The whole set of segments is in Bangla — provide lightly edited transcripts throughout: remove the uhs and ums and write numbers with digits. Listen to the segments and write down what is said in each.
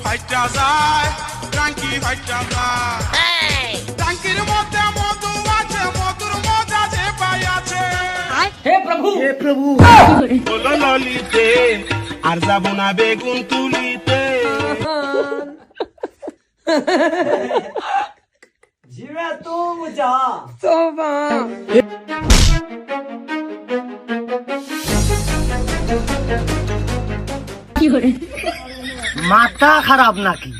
ফাইটা যায় ট্যাঙ্কি ফাইটা যায় ট্যাঙ্কির মধ্যে মধু আছে মধুর মজা যে পাই আছে হে প্রভু বলো ললিতে আর যাবো না বেগুন তুলিতে জিবে তুম যা মাথা খারাপ নাকি?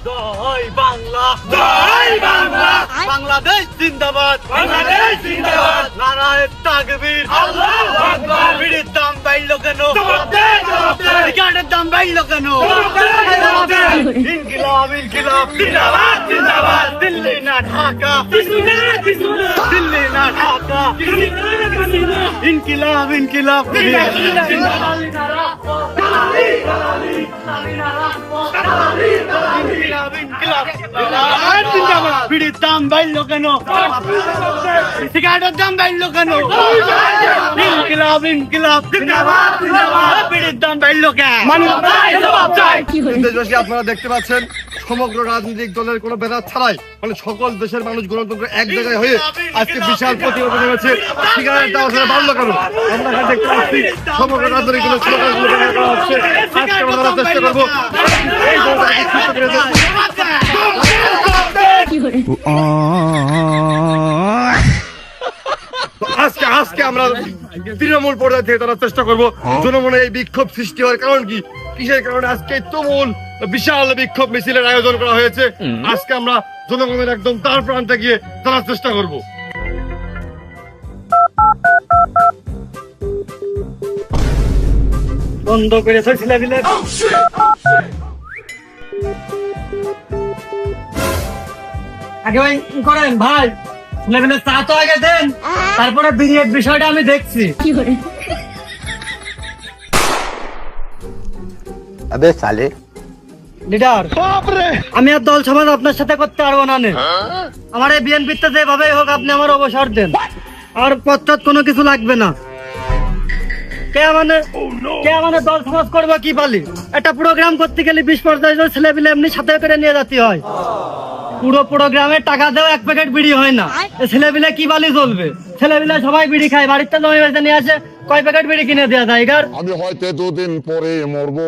জয় বাংলা জয় বাংলা বাংলাদেশ জিন্দাবাদ বাংলাদেশ জিন্দাবাদ নারায়ণ তাকবীর আল্লাহু আকবার বিড়ির দাম বাড়লো কেন সিগারেটের দাম বাড়লো কেন ইনকিলাব ইনকিলাব জিন্দাবাদ জিন্দাবাদ দিল্লি না ঢাকা দিল্লি না ঢাকা ইনকিলাব ইনকিলাব বিড়ির দাম বাড়লো কেন সিগারেটের দাম বাড়লো কেন ইনকিলাব ইনকিলাব বিড়ির দাম বাড়লো কেন দেশবাসী আপনারা দেখতে পাচ্ছেন সমগ্র রাজনৈতিক দলের কোনো ব্যাপার ছাড়াই মানে সকল দেশের মানুষ গণতন্ত্র এক জায়গায় হয়ে আজকে বিশাল প্রতিবাদ হয়েছে সিগারেট দাম আসলে বাড়লো কেন আমরা এখানে দেখতে পাচ্ছি সমগ্র রাজনৈতিক দলের স্লোগানগুলো ব্যবহার করা হচ্ছে আজকে আমরা বলার চেষ্টা করবো এই দলটাকে সুস্থ করে দেব। আজকে আমরা তৃণমূল পর্যায়ে থেকে তারা চেষ্টা করবো জনমনে এই বিক্ষোভ সৃষ্টি হওয়ার কারণ কি কিসের কারণে আজকে তুমুল বিশাল বিক্ষোভ মিছিলের আয়োজন করা হয়েছে আজকে আমরা জনগণের একদম তার প্রান্তে গিয়ে জানার চেষ্টা করব। বন্ধ করেছে ছেলেপিলে আগে ভাই করেন ভাই ছেলেপিলে চা তো আগে দেন তারপরে বিরিয়ার বিষয়টা আমি দেখছি अबे साले লিডার আমি আর দল সমাজ আপনার সাথে করতে পারবো না আমার এই বিএনপিতে যেভাবে হোক আপনি আমার অবসর দেন আর পশ্চাৎ কোনো কিছু লাগবে না কে মানে দল সমাজ করবো কি পালি একটা প্রোগ্রাম করতে গেলে 20-25 জন ছেলে পিলে এমনি সাথে করে নিয়ে যেতে হয় পুরো প্রোগ্রামে টাকা দেওয়া এক প্যাকেট বিড়ি হয় না ছেলে পিলে কি পালি চলবে ছেলে পিলে সবাই বিড়ি খায় বাড়িতে জমি বেঁচে নিয়ে আসে কয় প্যাকেট বিড়ি কিনে দেওয়া যায় এগার আমি হয়তো 2 দিন পরে মরবো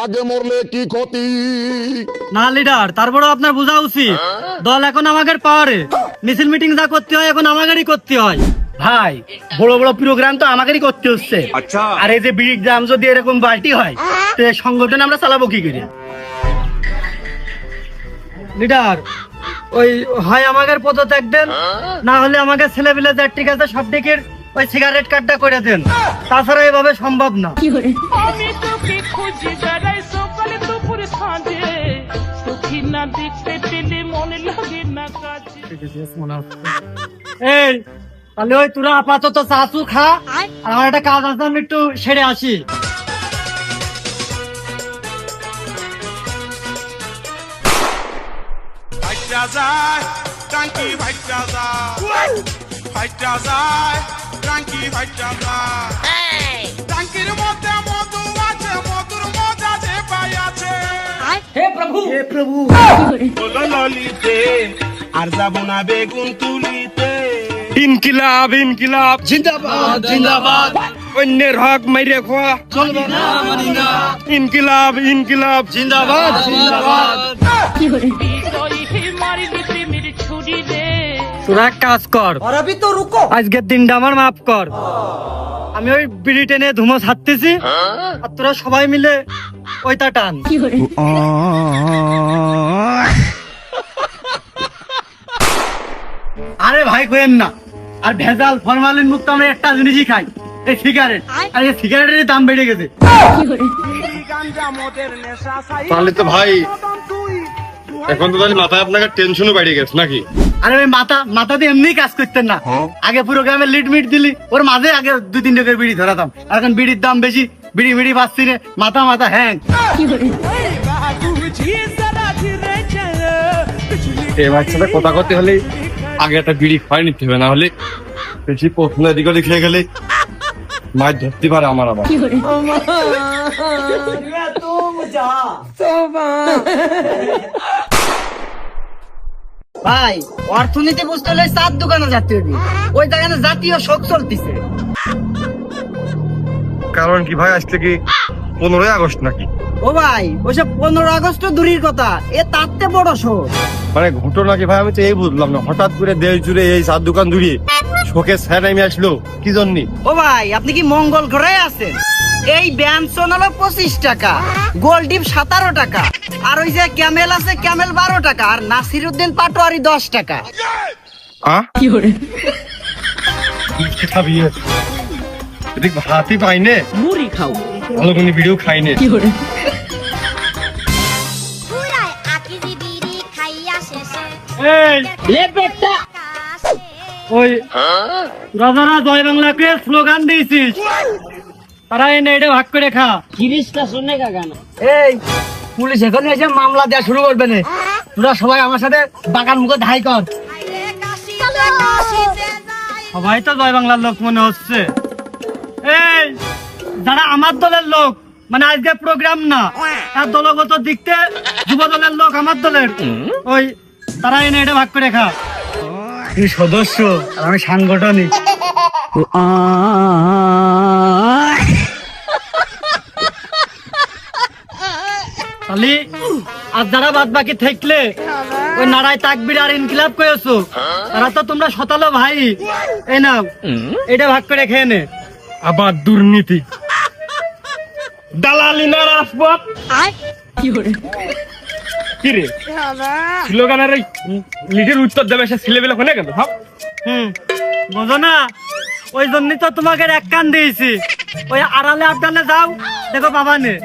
আগে মরলে কি ক্ষতি না লিডার তারপরে আপনার বোঝা উচিত দল এখন আমাদের পাওয়ারে মিছিল মিটিং যা করতে হয় এখন আমাদেরই করতে হয় ভাই বড় বড় প্রোগ্রাম তো আমাদেরই করতে হচ্ছে আর এই যে বিড়ির দাম যদি এরকম বাড়তি হয় তো সংগঠন আমরা চালাবো কি করে লিডার ওই হয় আমাদের পদত্যাগ দেন না হলে আমাকে ছেলে পেলে যার ঠিক আছে সব দিকের ওই সিগারেট কার্ডটা করে দেন তাছাড়া এভাবে সম্ভব না আমি তোকে খুঁজে বেড়াই সকালে দুপুর সাঁঝে সুখী না দেখতে পেলে মনে লাগে না কাজে এই তাহলে ওই তোরা আপাতত চাচু খা আর আমার একটা কাজ আছে আমি একটু সেরে আসি ফাইটা যায় ট্যাঙ্কি ফাইটা যায় ফাইটা যায় ট্যাঙ্কি ফাইটা যায় ট্যাঙ্কির মধ্যে মধু আছে মধুর মজা যে পাই আছে হে প্রভু বলো ললিতে আর যাবো না বেগুন তুলিতে ইনকিলাব ইনকিলাব জিন্দাবাদ জিন্দাবাদ অন্যের হক মাইরে খোয়া চলবে না মানি না ইনকিলাব ইনকিলাব জিন্দাবাদ জিন্দাবাদ হৃদয় হে মারিলে প্রেমের ছুরি রে তোরা এক কাজ কর और अभी तो रुको আজকের দিনটা আমার মাফ কর আমি ওই বিড়ি টেনে ধুমো ছাড়তেছি আর তোরা সবাই মিলে ওইটা টান আরে ভাই কইেন না আর ভেজাল ফরমালিন মুক্ত আমরা একটা জিনিসই খাই এই সিগারেট আর এই সিগারেটের দাম বেড়ে গেছে তাহলে তো ভাই এখন তো তাহলে মাথায় আপনাকে টেনশনও বেড়ে গেছে নাকি আরে ওই মাথা দিয়ে এমনি কাজ করতেন না আগে প্রোগ্রামে লিড মিট দিলি ওর মাঝে আগে 2-3 টাকার বিড়ি ধরাতাম আর এখন বিড়ির দাম বেশি বিড়ি পাচ্ছি রে মাথা হ্যাং এই বাচ্চাটা কথা করতে হলে আগে একটা বিড়ি খাওয়াই নিতে হবে না হলে বেশি প্রশ্ন এদিক ওদিক খেয়ে গেলে মাছ ধরতে পারে আমার আবার। ভাই অর্থনীতি বুঝতে হলে চার দোকানে জাতীয় দিন, ওই দোকানে জাতীয় শোক চলতেছে। কারণ কি ভাই, আজকে কি 15ই আগস্ট নাকি? ও ভাই ওইসব 15 আগস্ট দূরের কথা, এ তাতে বড় শোক। মানে ঘটনা কি ভাই, আমি তো এই বুঝলাম না, হঠাৎ করে দেশ জুড়ে এই চার দোকান জুড়ে শোকের ছায়া নেমে আসলো কি জন্য? ও ভাই আপনি কি মঙ্গল ঘরে আছেন? এই ব্যঞ্জন হলো 25 টাকা, গোল্ড ডিপ 17 টাকা, আর ওই যে ক্যামেল আছে ক্যামেল 12 টাকা, আর নাসিরউদ্দিন পাটোয়ারি 10 টাকা। খাবি এদিক ভাতই পাইনে, মুড়ি খাও। ভালো কোনো ভিডিও খাইনে। পুরায় আকিজি বিড়ি খাইয়া শেষে এই লেপেটটা ওই রাজারা জয় বাংলাকে স্লোগান দিয়েছিস, তারা এনে এটা ভাগ করে খা। জিনিসটা শুনে কাকা না। এই পুলিশ এখন এসে মামলা দেওয়া শুরু করবে না, তোরা সবাই আমার সাথে বাগান মুখে ধাই কর। আইলে কাশিতে কাশিতে যাই সবাই তো জয় বাংলার লোক মনে হচ্ছে। এই যারা আমার দলের লোক, মানে আজকে প্রোগ্রাম না, তার দলগত দিকতে যুব দলের লোক আমার দলের, ওই তারা এনে এটা ভাগ করে খা। তুই সদস্য আর আমি সাংগঠনিক। তাহলে আর যারা বাদ বাকি থাকলে ওই নারায় তাকবির আর ইনকিলাব করেছো, তারা তো তোমরা শতালো ভাই। এই নাও এটা ভাগ করে খেয়ে নে। আবার দুর্নীতি, দালালি না রাজপথ। কি রে স্লোগানের ওই লিডের উত্তর দেবে সে ছেলেবেলা হলে কেন? বোঝো না, ওই জন্যই তো তোমাকে এক কান দিয়েছি। ওই আড়ালে আবডালে যাও, দেখো বাবা নে।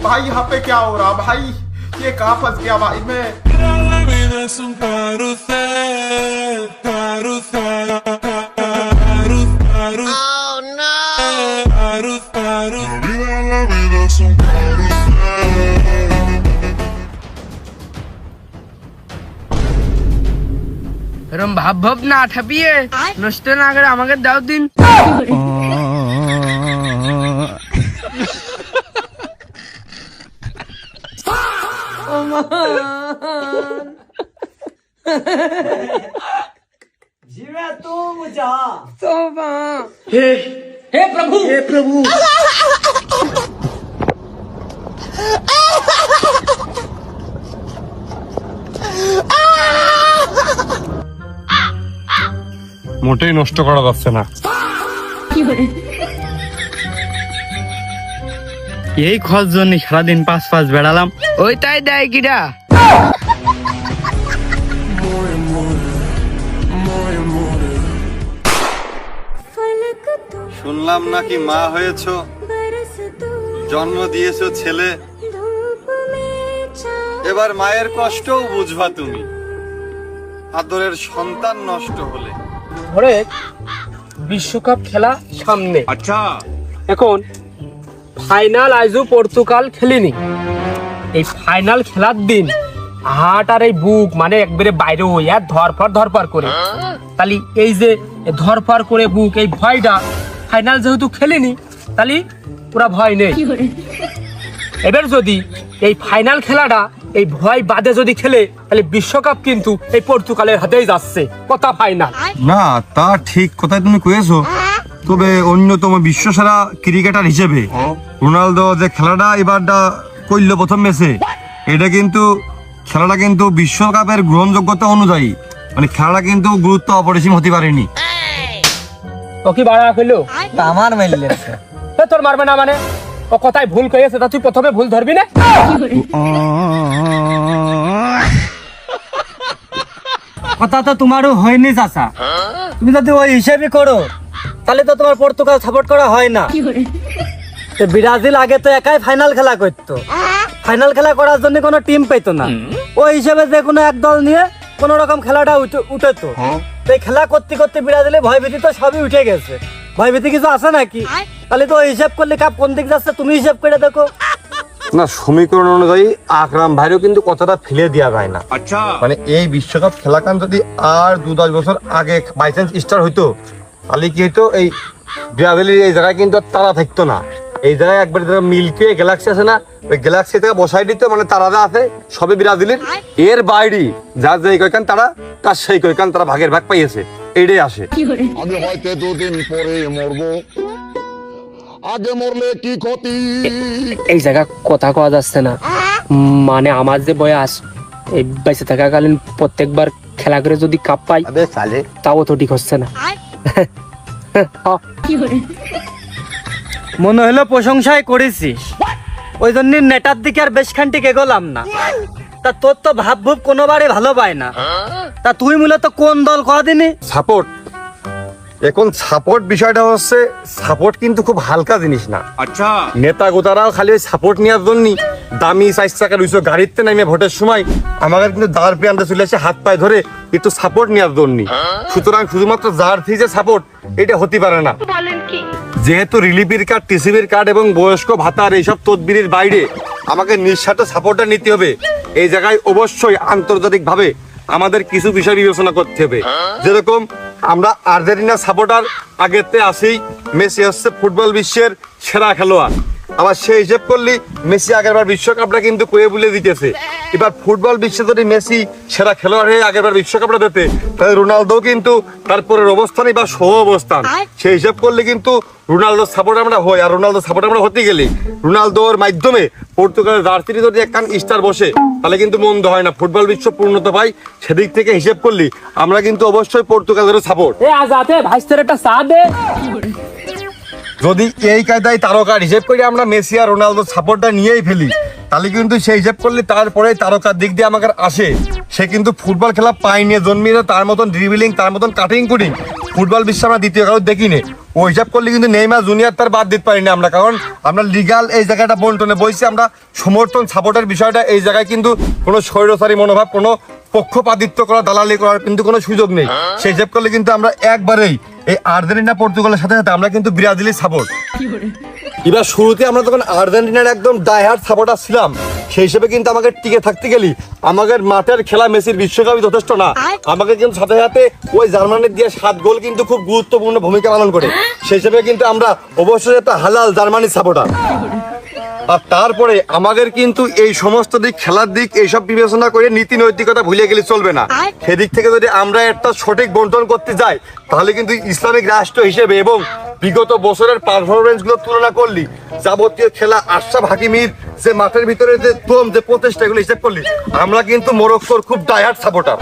भाई यहाँ पे क्या हो रहा भाई, ये कहाँ फंस गया भाई मैं। La vida es un carrusel, carrusel, carrusel. Oh no! Carrusel. La vida es un carrusel. এরম ভাব ভাব না ঠাপিয়ে নষ্ট না করে আমাকে দাও দিন। हे प्रभु মোটেই নষ্ট করা যাচ্ছে না। এই খোঁজ জন্য সারাদিন পাঁচ বেড়ালাম। ওই তাই দেয় কিরা। फलक तू শুনলাম নাকি মা হয়েছো, बरस तू জন্ম দিয়েছো ছেলে, धूप में छा এবার মায়ের কষ্টও বুঝবা তুমি, আদরের সন্তান নষ্ট হলে। ধরে বিশ্বকাপ খেলা সামনে, আচ্ছা এখন ফাইনাল আইজু পর্তুগাল খেলেনি। এই ফাইনাল খেলার দিন হাট আর এই বুক মানে একবারে বাইরে হইয়া ধরফর করে, তাহলে এই যে ধরফর করে বুক, এই ভয়টা ফাইনাল যেহেতু খেলেনি তাহলে পুরা ভয় নেই। এবার যদি এই ফাইনাল খেলাটা এই ভয় বাদে যদি খেলে তাহলে বিশ্বকাপ কিন্তু এই পর্তুগালের হাতেই যাচ্ছে, কথা ফাইনাল। না তা ঠিক কথাই তুমি কয়েছো, তবে অন্যতম বিশ্বসেরা ক্রিকেটার হিসেবে রোনালদো যে খেলাটা এবারটা করলো প্রথম ম্যাচে, এটা কিন্তু খেলাটা কিন্তু বিশ্বকাপের গ্রহণযোগ্যতা অনুযায়ী মানে খেলাটা কিন্তু গুরুত্ব অপরিসীম হতে পারেনি। ও কি বাড়া খেলো আমার মাইলে তোর মারবে না মানে ও কথাই ভুল কয়েছে, তা তুই প্রথমে ভুল ধরবি না। কথা তো তোমারও হয়নি চাচা। তুমি যদি ওই হিসেবে করো তাহলে তো তোমার পর্তুগাল সাপোর্ট করা হয় না। তো ব্রাজিল আগে তো একাই ফাইনাল খেলা করতো, ফাইনাল খেলা করার জন্য কোনো টিম পেতো না। ওই হিসেবে যে কোনো এক দল নিয়ে কোন রকম খেলাটা উঠেতো। তো এই খেলা করতে করতে ব্রাজিলে ভয়ভীতি তো সবই উঠে গেছে। ভয়ভীতি কিছু আছে নাকি? তাহলে তো ওই হিসাব করলে কাপ কোন দিক যাচ্ছে তুমি হিসাব করে দেখো। না, সমীকরণ অনুযায়ী আকরাম ভাইরও কিন্তু কথাটা ফেলে দেওয়া যায় না। মানে এই বিশ্বকাপ খেলাকান যদি আর 2-10 বছর আগে বাই চান্স স্টার হইতো তাহলে কি হইতো, এই ব্রাজিলের এই জায়গায় কিন্তু আর তারা থাকতো না। এই জায়গায় একবার মিল্কি গ্যালাক্সি আছে না, ওই গ্যালাক্সি থেকে বসাই দিত, মানে তারারা আছে সবে ব্রাজিলের। এর বাইরে যার যেই কয়খান তারা, তার সেই কয়খান তারা ভাগের ভাগ পাইয়েছে, এইটাই আসে। আমি হয়তো 2 দিন পরে মরবো, আগে মরলে কি ক্ষতি। এই জায়গা কথা কওয়া যাচ্ছে না। মানে আমার যে বয়স, এই বেঁচে থাকাকালীন প্রত্যেকবার খেলা করে যদি কাপ পাই তাও তো ঠিক হচ্ছে না। মনে হলো প্রশংসাই করেছিস, ওই জন্য নেটার দিকে আর বেশ খানটি এগোলাম না। তা তোর তো ভাব ভুব কোনোবারে ভালো পায় না। তা তুই মূলত কোন দল কদিনই সাপোর্ট। এখন সাপোর্ট বিষয়টা হচ্ছে, সাপোর্ট কিন্তু খুব হালকা জিনিস না। আচ্ছা, নেতা গোতারাও খালি ওই সাপোর্ট নেওয়ার জন্য দামি 4 চাকার উঁচু গাড়িতে নামে ভোটের সময় আমাদের কিন্তু দাঁড় প্রান্তে চলে আসে হাত পায়ে ধরে একটু সাপোর্ট নেওয়ার জন্য। সুতরাং শুধুমাত্র জার্সি যে সাপোর্ট এটা হতে পারে না। যেহেতু রিলিফের কার্ড, টিসিবির কার্ড এবং বয়স্ক ভাতার এইসব তদবিরের বাইরে আমাকে নিঃস্বার্থ সাপোর্টটা নিতে হবে। এই জায়গায় অবশ্যই আন্তর্জাতিক ভাবে আমাদের কিছু বিষয় বিবেচনা করতে হবে। যেরকম আমরা আর্জেন্টিনার সাপোর্টার, আগেতে আসি মেসি হচ্ছে ফুটবল বিশ্বের সেরা খেলোয়াড়। আবার সেই হিসেব করলে মেসি আগেরবার বিশ্বকাপটা কিন্তু কয়ে বলে দিতেছে। এবার ফুটবল বিশ্বে যদি মেসি সেরা খেলোয়াড় হয়ে আগেরবার বিশ্বকাপটা দিতে, তাহলে রোনালদো কিন্তু তারপরের অবস্থানই বা সহ অবস্থান। সেই হিসাব করলে কিন্তু রোনালদো সাপোর্ট আমরা হই, আর রোনালদো সাপোর্ট আমরা হতে গেলে রোনালদোর মাধ্যমে পর্তুগালের জার্সিতে যদি একখান স্টার বসে তাহলে কিন্তু মন্দ হয় না, ফুটবল বিশ্ব পূর্ণতা পাই। সেদিক থেকে হিসেব করলে আমরা কিন্তু অবশ্যই পর্তুগালের সাপোর্ট। আজাতে ভাইস্তের একটা চা দে। যদি এই কায়দায় তারকার হিসেব করে আমরা মেসি আর রোনালদো সাপোর্টটা নিয়েই ফেলি তাহলে কিন্তু সেই হিসেব করলে তারপরে তারকার দিক দিয়ে আমাকে আসে, সে কিন্তু ফুটবল খেলা পায়নি, জন্মিয়ে তার মতন ড্রিবলিং, তার মতন কাটিং কুটিং ফুটবল বিশ্বে আমরা দ্বিতীয় কারো দেখিনি। ওই হিসাব করলে কিন্তু নেইমার জুনিয়র তার বাদ দিতে পারিনি আমরা, কারণ আমরা লিগাল এই জায়গাটা বন্টনে বইছি। আমরা সমর্থন সাপোর্টের বিষয়টা এই জায়গায় কিন্তু কোনো স্বৈরচারী মনোভাব, কোনো পক্ষপাতিত্ব করা, দালালি করার কিন্তু কোনো সুযোগ নেই। সেই হিসাব করলে কিন্তু আমরা একবারেই এই আর্জেন্টিনা পর্তুগালের সাথে সাথে আমরা কিন্তু ব্রাজিলের সাপোর্ট। এবার শুরুতে আমরা যখন আর্জেন্টিনার একদম ডাইহার্ড সাপোর্টার ছিলাম, সেই হিসেবে কিন্তু আমাকে টিকে থাকতে গেলি আমাদের মাঠের খেলা মেসির বিশ্বকাপই যথেষ্ট না। আমাকে কিন্তু সাথে সাথে ওই জার্মানির দিয়ে 7 গোল কিন্তু খুব গুরুত্বপূর্ণ ভূমিকা পালন করে। সেই হিসেবে কিন্তু আমরা অবশ্যই একটা হালাল জার্মানির সাপোর্টার। আর তারপরে আমাদের কিন্তু এই সমস্ত দিক, খেলার দিক, এইসব বিবেচনা করে নীতি নৈতিকতা ভুলে গেলে চলবে না। সেদিক থেকে যদি আমরা একটা সঠিক বন্টন করতে যাই তাহলে কিন্তু ইসলামিক রাষ্ট্র হিসেবে এবং বিগত বছরের পারফরমেন্স গুলো তুলনা করলি, যাবতীয় খেলা আশরাফ হাকিমির যে মাঠের ভিতরে যে দম, যে প্রচেষ্টা, এগুলো হিসেব করলি আমরা কিন্তু মরক্কোর খুব ডাইহার্ড সাপোর্টার।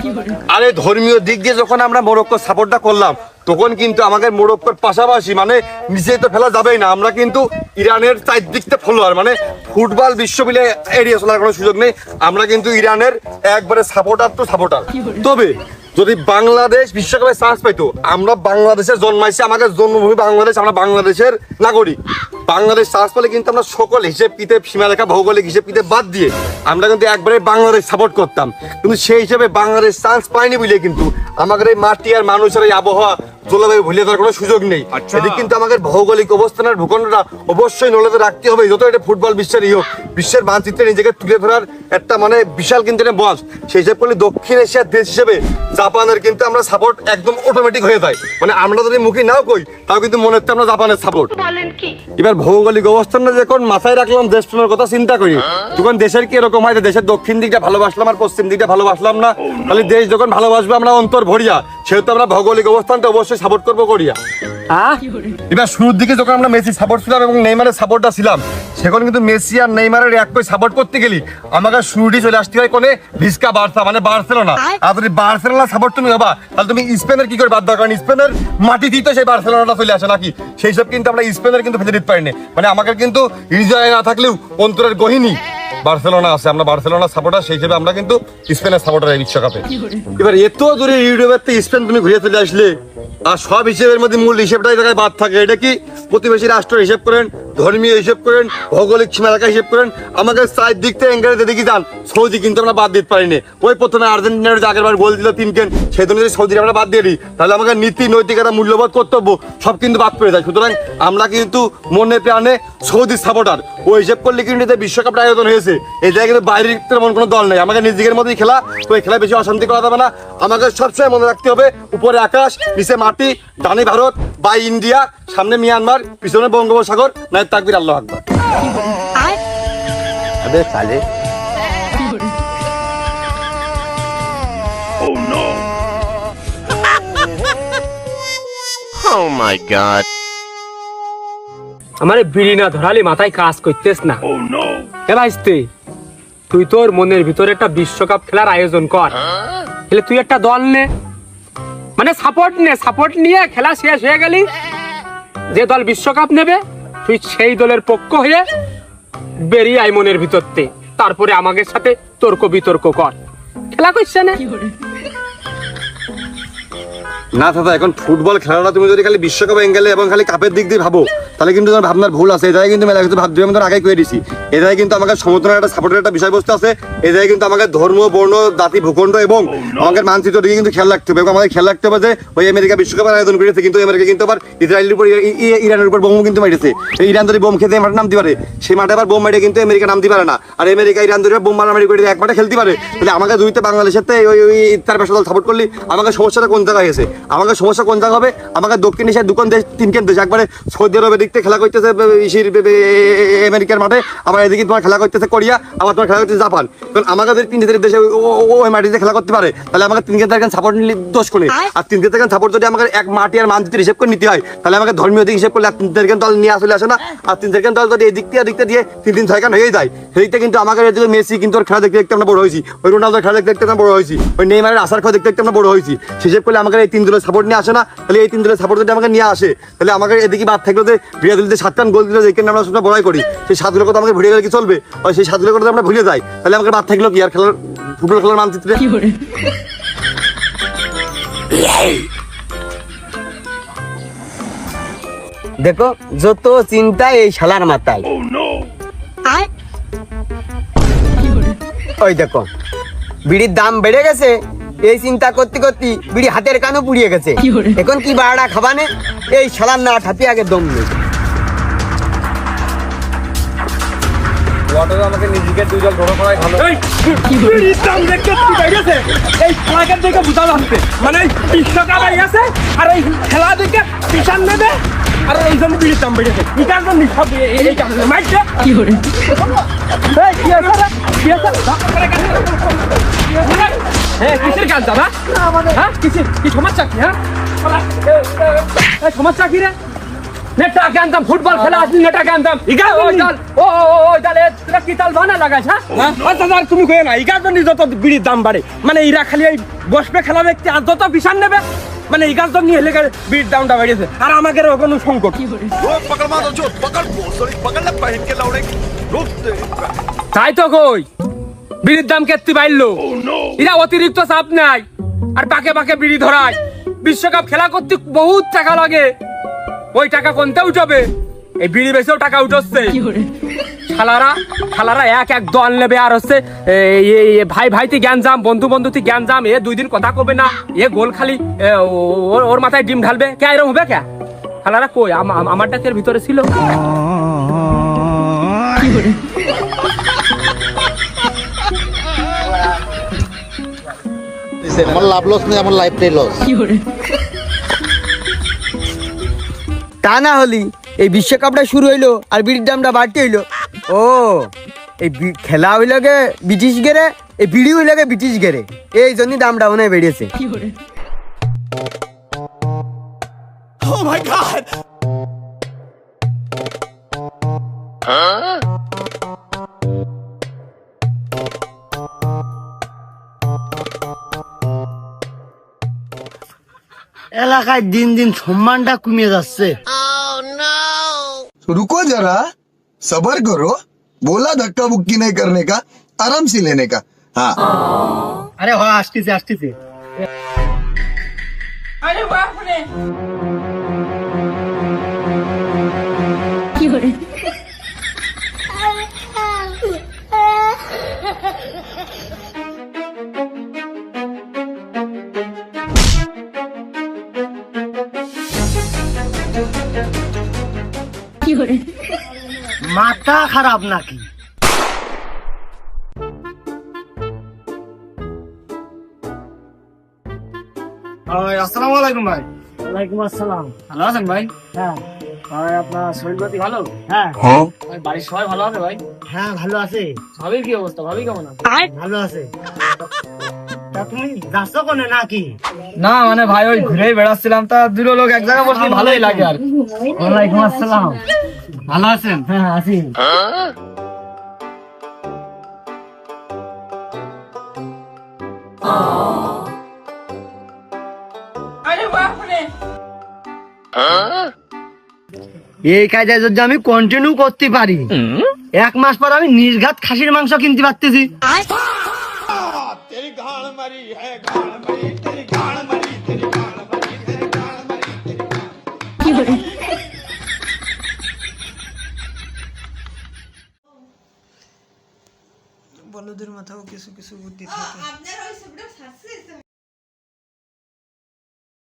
আর এই ধর্মীয় দিক দিয়ে যখন আমরা মরক্কোর সাপোর্টটা করলাম তখন কিন্তু আমাদের মরক্কোর পাশাপাশি, মানে নিজেই তো ফেলা যাবেই না, আমরা কিন্তু ইরানের চারদিকটা ফলোয়ার, মানে ফুটবল বিশ্ব মিলে এড়িয়ে চলার কোনো সুযোগ নেই। আমরা কিন্তু ইরানের একবারে সাপোর্টার তো সাপোর্টার। তবে যদি বাংলাদেশ বিশ্বকাপে চান্স পাইতো, আমরা বাংলাদেশে জন্মাইছি, আমাদের জন্মভূমি বাংলাদেশ, আমরা বাংলাদেশের নাগরিক। বাংলাদেশ চান্স পেলে কিন্তু আমরা সকল হিসেব কিতাব, সীমারেখা, ভৌগোলিক হিসেব কিতাব বাদ দিয়ে আমরা কিন্তু একবারে বাংলাদেশ সাপোর্ট করতাম। কিন্তু সেই হিসেবে বাংলাদেশ চান্স পায়নি বলে কিন্তু আমাদের এই মাটি আর মানুষের এই আবহাওয়া, জলবায়ু ভুলে যাওয়ার কোনো সুযোগ নেই। এদিক কিন্তু আমাদের ভৌগোলিক অবস্থানের ভূখণ্ডটা অবশ্যই নলেজে রাখতে হবে। যত এটা ফুটবল বিশ্বের হোক, বিশ্বের মানচিত্রে নিজেকে তুলে ধরার একটা মানে বিশাল কিন্তু এটা বয়স। সেই হিসাব করলে দক্ষিণ এশিয়ার দেশ হিসেবে জাপানের কিন্তু আমরা সাপোর্ট একদম অটোমেটিক হয়ে যায়। মানে আমরা যদি মুখে নাও কই তাও কিন্তু মনে হচ্ছে আমরা জাপানের সাপোর্ট। এবার ভৌগোলিক অবস্থানটা যখন মাথায় রাখলাম, দেশটার কথা চিন্তা করি, তখন দেশের কি এরকম হয়, দেশের দক্ষিণ দিকটা ভালোবাসলাম আর পশ্চিম দিকটা ভালোবাসলাম না, তাহলে দেশ যখন ভালোবাসবে আমরা অন্তর ভরিয়া, সেহেতু আমরা ভৌগোলিক অবস্থানটা অবশ্যই সাপোর্ট করবো করিয়া। এবার শুরুর দিকে যখন আমরা মেসি সাপোর্ট ছিলাম এবং নেইমারের সাপোর্টটা ছিলাম, সেখন কিন্তু মেসি আর নেইমারের একই সাপোর্ট করতে গেলি আমাকে শুরুটি চলে আসতে হয় কোনে ভিস্কা বার্সা, মানে বার্সেলোনা। আর যদি বার্সেলোনা সাপোর্ট তুমি হবা তাহলে তুমি স্পেনের কি করে বাদ দাও, কারণ স্পেনের মাটি দিতে সেই বার্সেলোনাটা চলে আসে নাকি, সেই সব কিন্তু আমরা স্পেনের কিন্তু ফেলে দিতে পারিনি। মানে আমাকে কিন্তু হৃদয়ে না থাকলেও অন্তরের গহিনী বার্সেলোনা আছে, আমরা বার্সেলোনা সাপোর্টার, সেই হিসেবে আমরা কিন্তু স্পেনের সাপোর্টার এই বিশ্বকাপে। এবার এত দূরে ইউরোপের থেকে স্পেন তুমি ঘুরে চলে আসলে, আর সব হিসেবের মধ্যে মূল হিসেবটা এই জায়গায় বাদ থাকে। এটা কি প্রতিবেশী রাষ্ট্র হিসেব করেন, ধর্মীয় হিসেব করেন, ভৌগোলিক সীমা এলাকা হিসেব করেন, আমাকে চার দিক থেকে এঙ্গারে দেখি যান সৌদি কিন্তু আমরা বাদ দিতে পারিনি। ওই প্রথমে আর্জেন্টিনার যে আগের বার গোল দিল 3 কেন, সেই জন্য যদি সৌদি আমরা বাদ দিয়ে দিই, তাহলে আমাকে নীতি, নৈতিকতা, মূল্যবোধ, কর্তব্য সব কিন্তু বাদ পড়ে যায়। সুতরাং আমরা কিন্তু মনে প্রাণে সৌদি সাপোর্টার। ওই হিসেব করলে কিন্তু যে বিশ্বকাপটা আয়োজন হয়েছে, এই জায়গায় কিন্তু বাইরের তেমন কোনো দল নেই। আমাকে নিজেদের মধ্যেই খেলা, তো এই খেলায় বেশি অশান্তি করা যাবে না। আমাকে সবসময় মনে রাখতে হবে উপরে আকাশ, নিচে মাটি, ডানে ভারত, বাই ইন্ডিয়া, সামনে মিয়ানমার, পিছনে বঙ্গোপসাগর, নাই তাকবীর, আল্লাহু আকবার। আবে সালে আমার বিড়ি না ধরালি মাথায় কাজ করতেস না। এ ভাইস্তে, তুই তোর মনের ভিতরে একটা বিশ্বকাপ খেলার আয়োজন কর, তাহলে তুই একটা দল নে, মানে সাপোর্ট নিয়ে খেলা শেষ হয়ে গেলি, যে দল বিশ্বকাপ নেবে তুই সেই দলের পক্ষ হয়ে বেরিয়ে আয় মনের ভিতরতে, তারপরে আমাদের সাথে তর্ক বিতর্ক কর, খেলা করছে না। না দাদা, এখন ফুটবল খেলাটা তুমি যদি খালি বিশ্বকাপ এঙ্গেলে এবং খালি কাপের দিক দিয়ে ভাবো, তাহলে কিন্তু তোমার ভাবনার ভুল আছে। এটাই কিন্তু মেলা কিছু ভাবতে, আমি তো আগে কয়ে দিছি, এটাই কিন্তু আমাকে সমর্থনের একটা সাপোর্টের একটা বিষয়বস্তু আছে। এটাই কিন্তু আমাকে ধর্ম, বর্ণ, জাতি, ভূখণ্ড এবং আমাদের মানচিত্র দিকে কিন্তু খেয়াল রাখতে হবে। এবং আমাদের খেয়াল রাখতে হবে যে ওই আমেরিকা বিশ্বকাপের আয়োজন করেছে, কিন্তু আমেরিকা কিন্তু আবার ইসরায়েলের উপর, ইরানের উপর বোম কিন্তু মেরেছে। ইরান যদি বোম খেতে মাঠে নামতে পারে, সেই মাঠে আবার বোম মেরে কিন্তু আমেরিকা নামতে পারে না। আর আমেরিকা ইরান ধরে বোম মারামারি করে এক মাঠে খেলতে পারে, তাহলে আমাকে দুইতে বাংলাদেশের ওই তার পেশা দল সাপোর্ট করলে আমাকে সমস্যাটা কোন জায়গায় হয়েছে? আমাকে সমস্যা কোন জায়গা হবে? আমাকে দক্ষিণ এশিয়ার 2 দেশ 3 দেশ, একবারে সৌদি আরবের দিক থেকে খেলা করতেছে আমেরিকার মাঠে, আবার এদিকে তোমার খেলা করতেছে কোরিয়া, আবার তোমার খেলা করতেছে জাপান। কারণ আমাকে যদি 3 দেশে ওই মাটিতে খেলা করতে পারে, তাহলে আমাকে 3 দেশের সাপোর্ট নিলে দোষ করে। আর 3 দেশের সাপোর্ট যদি আমাকে এক মাটি আর মানচিত্র হিসেব করে নিতে হয়, তাহলে আমাকে ধর্মীয় দিক হিসেব করলে 3 দেশের দল নিয়ে আসলে আসে না। আর 3 দেশের দল যদি এই দিক থেকে দিয়ে 3 6 হয়ে যায়, সেইটা কিন্তু আমাকে মেসি কিন্তু ওর খেলা দেখতে দেখতে আমরা বড় হয়েছি, ওই রোনালদোর খেলা দেখতে দেখতে আমরা বড় হয়েছি, ওই নেইমারের আসার খেলা দেখতে দেখতে আমরা বড় হয়েছি। হিসেব করলে আমাকে এই 3 দলের সাপোর্ট নিয়ে আসে না। তাহলে এই 3 দলের সাপোর্ট যদি আমাকে নিয়ে আসে, তাহলে আমাকে এদিকে বাদ থাকলো যে ব্রাজিল যে 7 রান গোল দিল, যেখানে আমরা সবসময় বড়াই করি, সেই 7 কথা আমাকে ভুলে গেলে কি চলবে? ওই সেই 7 কথা আমরা ভুলে যাই, তাহলে আমাকে বাদ থাকলো কি আর খেলার, ফুটবল খেলার মানচিত্রে? দেখো যত চিন্তা এই শালার মাথায়। ওই দেখো বিড়ির দাম বেড়ে গেছে, এই চিন্তা করতে করতে বিড়ি হাতের কানও পুড়িয়ে গেছে। এখন কি বাড়া খাবানে? এই শালার না ঠাপি আগে দম নেই। আমাকে নিজেকে 2 জল ধরো করাই ভালো। মানে বিশ্বকাপ হয়ে গেছে আর এই খেলা দেখে কিষান নেবে, আর এই জন্য বিড়ির দাম বেড়েছে। এটার জন্য সব এই কারণে মাইছে কি করে? কিসের গান দাদা? হ্যাঁ কিসের কি সমস্যা কি? হ্যাঁ সমস্যা কি রে? নেটা গানতাম, ফুটবল খেলা আসলি নেটা গানতাম। ইগা ওই দল ওই দলে তোরা কি তাল বানা লাগাইছ? হ্যাঁ আচ্ছা তুমি কই না ইগার জন্য যত বিড়ির দাম বাড়ে, মানে ইরা খালি এই বসবে খেলা দেখতে আর যত বিশান নেবে, মানে ইগার জন্য হেলে বিড়ির দামটা বেড়েছে। আর আমাদের কোনো সংকট তাই তো কই বিড়ির দাম কেটে বাড়লো। এরা অতিরিক্ত চাপ নাই, আর পাকে পাকে বিড়ি ধরায়। বিশ্বকাপ খেলা করতে বহুত টাকা লাগে, ওই টাকা কোনটা উঠবে? এই বিড়ি বেচেও টাকা উঠছে। খালারা এক দল নেবে, আর হচ্ছে ভাই ভাইতে জ্ঞান জাম, বন্ধু বন্ধুতে জ্ঞান জাম। 2 দিন কথা কবে না, গোল খালি ওর মাথায় ডিম ঢালবে। কে এরকম হবে কে? খালারা কই আমার টাকের ভিতরে ছিল। আমার লাভ লস নেই, আমার লাইফটাই লস। তা না হলি এই বিশ্বকাপটা শুরু হইলো আর বিড়ির দামটা বাড়তে হইলো। ও এই খেলা হইল গে ব্রিটিশ গেরে, এই বিড়ি হইল গে ব্রিটিশ গেরে, এই জন্যই দামটা মনে হয় বেড়েছে। এলাকায় দিন দিন সম্মানটা কমে যাচ্ছে। रुको जरा सबर करो, बोला धक्का बुक्की नहीं करने का, आराम से लेने का। हाँ আরে হয় আসতেছে আসতেছে अरे बाप रे মাথা খারাপ নাকি? আসসালামু আলাইকুম ভাই। ওয়ালাইকুম আসসালাম। ভালো আছেন ভাই? হ্যাঁ ভাই আপনার শরীর পাতি ভালো? হ্যাঁ ভাই বাড়ির সবাই ভালো আছে ভাই? হ্যাঁ ভালো আছে, ভাবির কি অবস্থা? ভাবি কেমন আছে? ভালো আছে। তা তুমি যাচ্ছ কোনে নাকি? না মানে ভাই ওই ঘুরেই বেড়াচ্ছিলাম, তা দুটো লোক এক জায়গায় বসলে ভালোই লাগে আর কি। ওয়ালাইকুম আসসালাম। ভালো আছেন? হ্যাঁ আছি। अरे बाप रे এই কায়দায় যদি আমি কন্টিনিউ করতে পারি, 1 মাস পর আমি নির্ঘাত খাসির মাংস কিনতে পারতেছি। तेरी गाड़ मरी है गाड़ मरी तेरी गाड़ मरी तेरी गाड़ मरी तेरी गाड़ मरी तेरी गाड़ বলদের মাথাও কিছু কিছু বুদ্ধি থাকে।